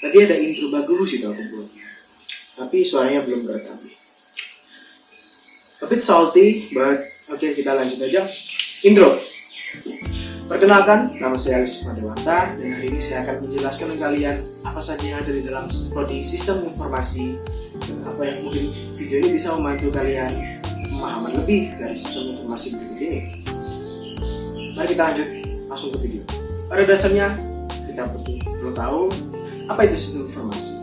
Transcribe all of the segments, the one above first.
Tadi ada intro bagus itu aku buat, tapi suaranya belum kerekam. A bit salty, but oke, kita lanjut aja. Intro. Perkenalkan, nama saya Alif Sukmadewanta, dan hari ini saya akan menjelaskan ke kalian apa saja yang ada di dalam prodi sistem informasi, dan apa yang mungkin video ini bisa membantu kalian pemahaman lebih dari sistem informasi berikut ini. Mari kita lanjut langsung ke video. Pada dasarnya, kita perlu tahu apa itu sistem informasi.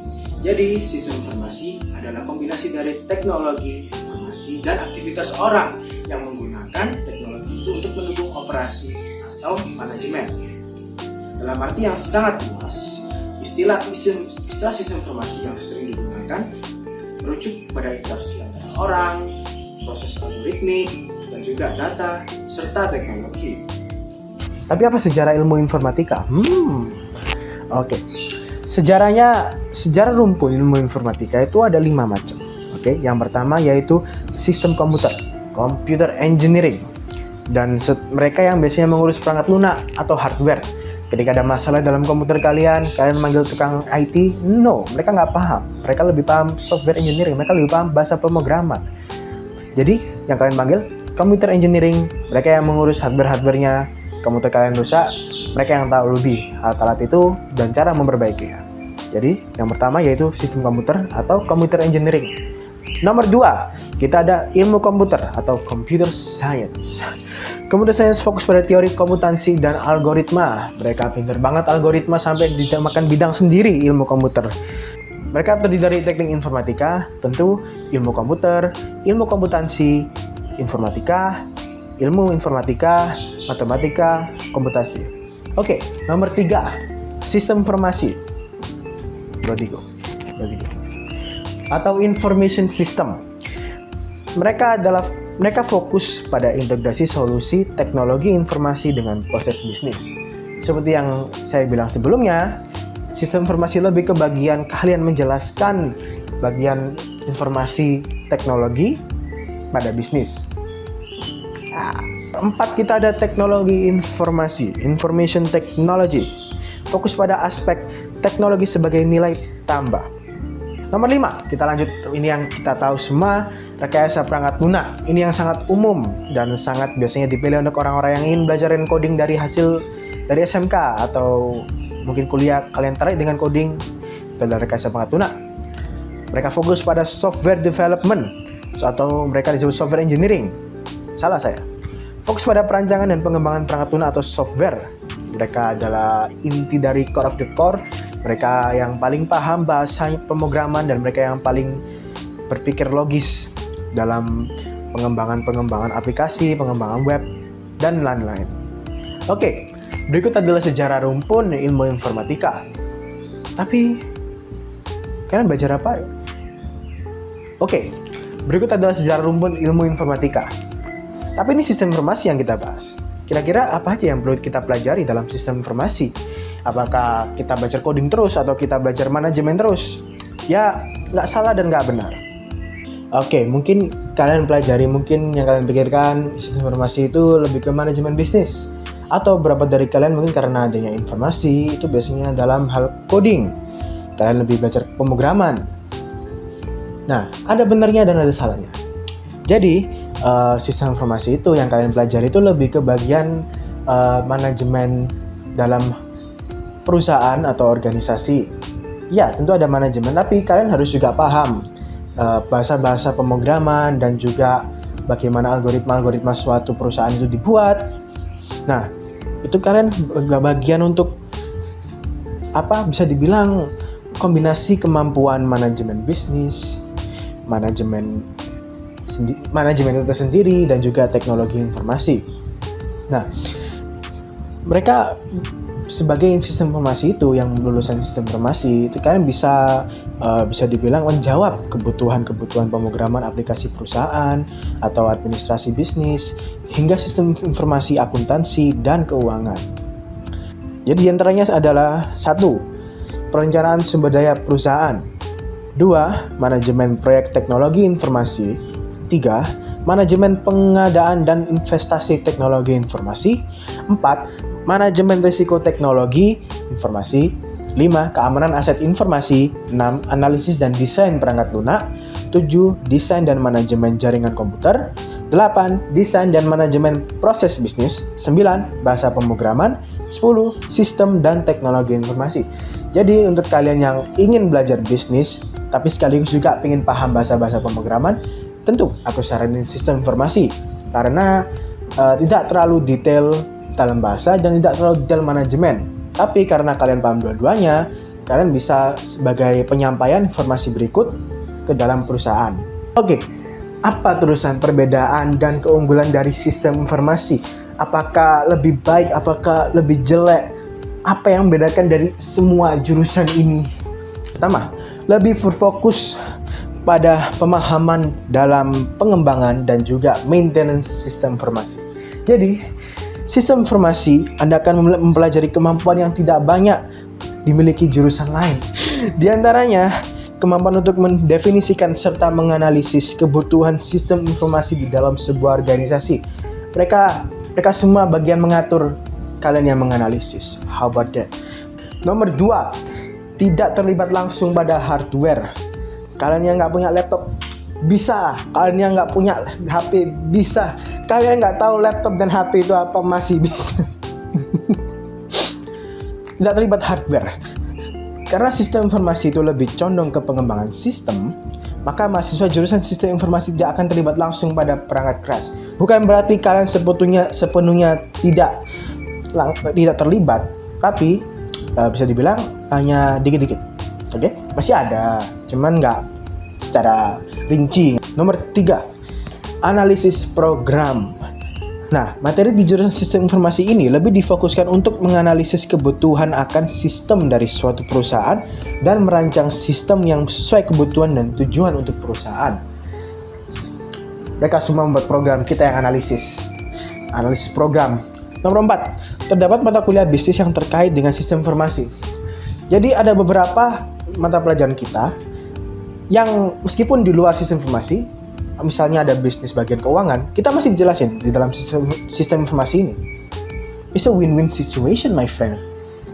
Jadi, sistem informasi adalah kombinasi dari teknologi, informasi, dan aktivitas orang yang menggunakan teknologi itu untuk mendukung operasi atau manajemen. Dalam arti yang sangat luas, istilah sistem informasi yang sering digunakan merujuk pada interaksi antara orang, proses algoritmik, dan juga data, serta teknologi. Tapi apa sejarah ilmu informatika? Oke. Sejarah rumpun ilmu informatika itu ada 5 macam. Oke, yang pertama yaitu sistem komputer, computer engineering. Dan mereka yang biasanya mengurus perangkat lunak atau hardware. Ketika ada masalah dalam komputer kalian manggil tukang IT? No, mereka nggak paham. Mereka lebih paham software engineering, mereka lebih paham bahasa pemrograman. Jadi, yang kalian panggil computer engineering, mereka yang mengurus hardware-hardwarenya. Komputer kalian rusak, mereka yang tahu lebih alat-alat itu dan cara memperbaikinya. Jadi, yang pertama yaitu sistem komputer atau computer engineering. Nomor 2, kita ada ilmu komputer atau computer science. Computer science fokus pada teori komputansi dan algoritma. Mereka pintar banget algoritma sampai dinamakan bidang sendiri ilmu komputer. Mereka terdiri dari teknik informatika, tentu ilmu komputer, ilmu komputansi, informatika, ilmu informatika, matematika, komputasi. Oke, nomor 3, sistem informasi. Prodigo. Atau information system. Mereka fokus pada integrasi solusi teknologi informasi dengan proses bisnis. Seperti yang saya bilang sebelumnya, sistem informasi lebih ke bagian keahlian menjelaskan bagian informasi teknologi pada bisnis. 4, kita ada teknologi informasi, information technology. Fokus pada aspek teknologi sebagai nilai tambah. Nomor 5, kita lanjut. Ini yang kita tahu semua, rekayasa perangkat lunak. Ini yang sangat umum dan sangat biasanya dipilih untuk orang-orang yang ingin belajar coding dari SMK atau mungkin kuliah kalian tertarik dengan coding dan rekayasa perangkat lunak. Mereka fokus pada software development atau mereka disebut software engineering. Salah saya. Fokus pada perancangan dan pengembangan perangkat lunak atau software. Mereka adalah inti dari core of the core. Mereka yang paling paham bahasa pemrograman dan mereka yang paling berpikir logis dalam pengembangan aplikasi, pengembangan web, dan lain-lain. Oke, berikut adalah sejarah rumpun ilmu informatika. Tapi, kalian belajar apa? Oke, berikut adalah sejarah rumpun ilmu informatika. Tapi ini sistem informasi yang kita bahas. Kira-kira apa aja yang perlu kita pelajari dalam sistem informasi? Apakah kita belajar coding terus atau kita belajar manajemen terus? Ya, nggak salah dan nggak benar. Oke, mungkin kalian pelajari, mungkin yang kalian pikirkan sistem informasi itu lebih ke manajemen bisnis. Atau beberapa dari kalian mungkin karena adanya informasi itu biasanya dalam hal coding. Kalian lebih belajar pemrograman. Nah, ada benarnya dan ada salahnya. Jadi, sistem informasi itu yang kalian pelajari itu lebih ke bagian manajemen dalam perusahaan atau organisasi. Ya, tentu ada manajemen, tapi kalian harus juga paham bahasa-bahasa pemrograman dan juga bagaimana algoritma suatu perusahaan itu dibuat. Nah, itu kalian bagian untuk bisa dibilang kombinasi kemampuan manajemen bisnis, manajemen itu sendiri, dan juga teknologi informasi. Nah, mereka sebagai sistem informasi itu, yang lulusan sistem informasi itu kalian bisa dibilang menjawab kebutuhan pemrograman aplikasi perusahaan atau administrasi bisnis hingga sistem informasi akuntansi dan keuangan. Jadi diantaranya adalah 1. Perencanaan sumber daya perusahaan. 2. Manajemen proyek teknologi informasi. 3. Manajemen pengadaan dan investasi teknologi informasi. 4. Manajemen risiko teknologi informasi. 5. Keamanan aset informasi. 6. Analisis dan desain perangkat lunak. 7. Desain dan manajemen jaringan komputer. 8. Desain dan manajemen proses bisnis. 9. Bahasa pemrograman. 10. Sistem dan teknologi informasi. Jadi untuk kalian yang ingin belajar bisnis tapi sekaligus juga ingin paham bahasa-bahasa pemrograman, tentu aku saranin sistem informasi karena tidak terlalu detail dalam bahasa dan tidak terlalu detail manajemen. Tapi karena kalian paham dua-duanya, kalian bisa sebagai penyampaian informasi berikut ke dalam perusahaan. Oke, apa terusan perbedaan dan keunggulan dari sistem informasi? Apakah lebih baik, apakah lebih jelek? Apa yang membedakan dari semua jurusan ini? Pertama, lebih berfokus pada pemahaman dalam pengembangan dan juga maintenance sistem informasi. Jadi, sistem informasi Anda akan mempelajari kemampuan yang tidak banyak dimiliki jurusan lain. Di antaranya, kemampuan untuk mendefinisikan serta menganalisis kebutuhan sistem informasi di dalam sebuah organisasi. Mereka semua bagian mengatur, kalian yang menganalisis. How about that? Nomor 2, tidak terlibat langsung pada hardware. Kalian yang nggak punya laptop bisa, kalian yang nggak punya HP bisa, kalian nggak tahu laptop dan HP itu apa masih bisa. Tidak terlibat hardware. Karena sistem informasi itu lebih condong ke pengembangan sistem, maka mahasiswa jurusan sistem informasi tidak akan terlibat langsung pada perangkat keras. Bukan berarti kalian sepenuhnya tidak terlibat, tapi bisa dibilang hanya dikit-dikit. Oke? Masih ada, cuman nggak secara rinci. Nomor 3, analisis program. Nah, materi di jurusan sistem informasi ini lebih difokuskan untuk menganalisis kebutuhan akan sistem dari suatu perusahaan dan merancang sistem yang sesuai kebutuhan dan tujuan untuk perusahaan. Mereka semua membuat program, kita yang analisis program. Nomor 4, terdapat mata kuliah bisnis yang terkait dengan sistem informasi. Jadi ada beberapa mata pelajaran kita yang meskipun di luar sistem informasi, misalnya ada bisnis bagian keuangan, kita masih jelasin di dalam sistem informasi ini. It's a win-win situation, my friend.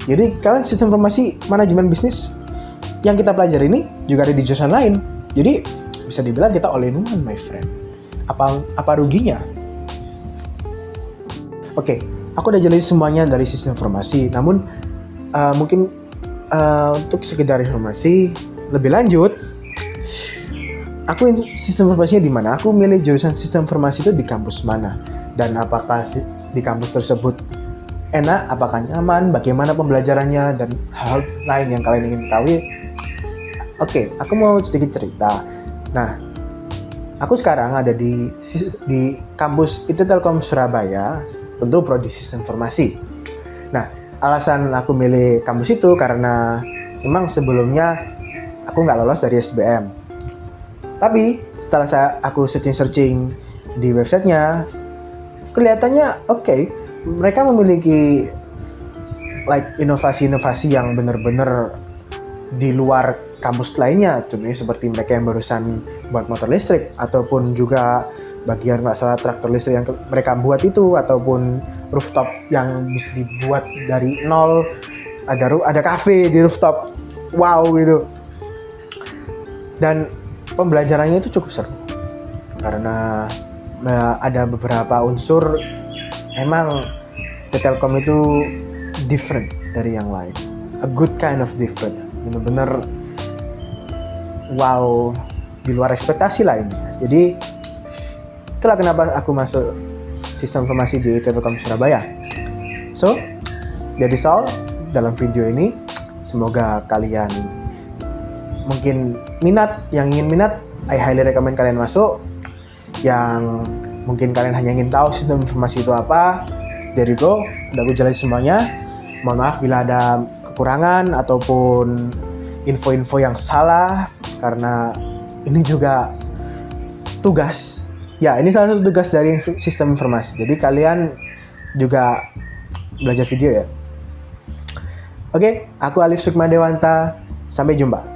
Jadi kalian sistem informasi manajemen bisnis yang kita pelajari ini juga ada di jurusan lain. Jadi bisa dibilang kita all in one, my friend. Apa ruginya? Oke, aku udah jelasin semuanya dari sistem informasi. Namun mungkin untuk sekedar informasi lebih lanjut, aku sistem informasinya di mana? Aku milih jurusan sistem informasi itu di kampus mana? Dan apakah di kampus tersebut enak? Apakah nyaman? Bagaimana pembelajarannya? Dan hal lain yang kalian ingin ketahui? Oke, aku mau sedikit cerita. Nah, aku sekarang ada di kampus IT Telkom Surabaya, tentu prodi sistem informasi. Nah, alasan aku milih kampus itu karena memang sebelumnya aku nggak lolos dari SBM. Tapi setelah aku searching di websitenya, kelihatannya oke, mereka memiliki inovasi-inovasi yang benar-benar di luar kampus lainnya. Contohnya seperti mereka yang barusan buat motor listrik, ataupun juga bagian masalah traktor listrik yang mereka buat itu, ataupun rooftop yang bisa dibuat dari nol. Ada kafe di rooftop, wow gitu. Dan pembelajarannya itu cukup seru karena ada beberapa unsur emang Telkom itu different dari yang lain, a good kind of different, bener-bener wow, di luar ekspektasi lah ini. Jadi itulah kenapa aku masuk sistem informasi di Telkom Surabaya. So, jadi all dalam video ini. Semoga kalian mungkin yang ingin minat, I highly recommend kalian masuk. Yang mungkin kalian hanya ingin tahu sistem informasi itu apa, there you go, udah aku jelasin semuanya. Mohon maaf bila ada kekurangan ataupun info-info yang salah, karena ini juga tugas. Ya, ini salah satu tugas dari sistem informasi. Jadi kalian juga belajar video ya. Oke, aku Alif Sukmadewanta. Sampai jumpa.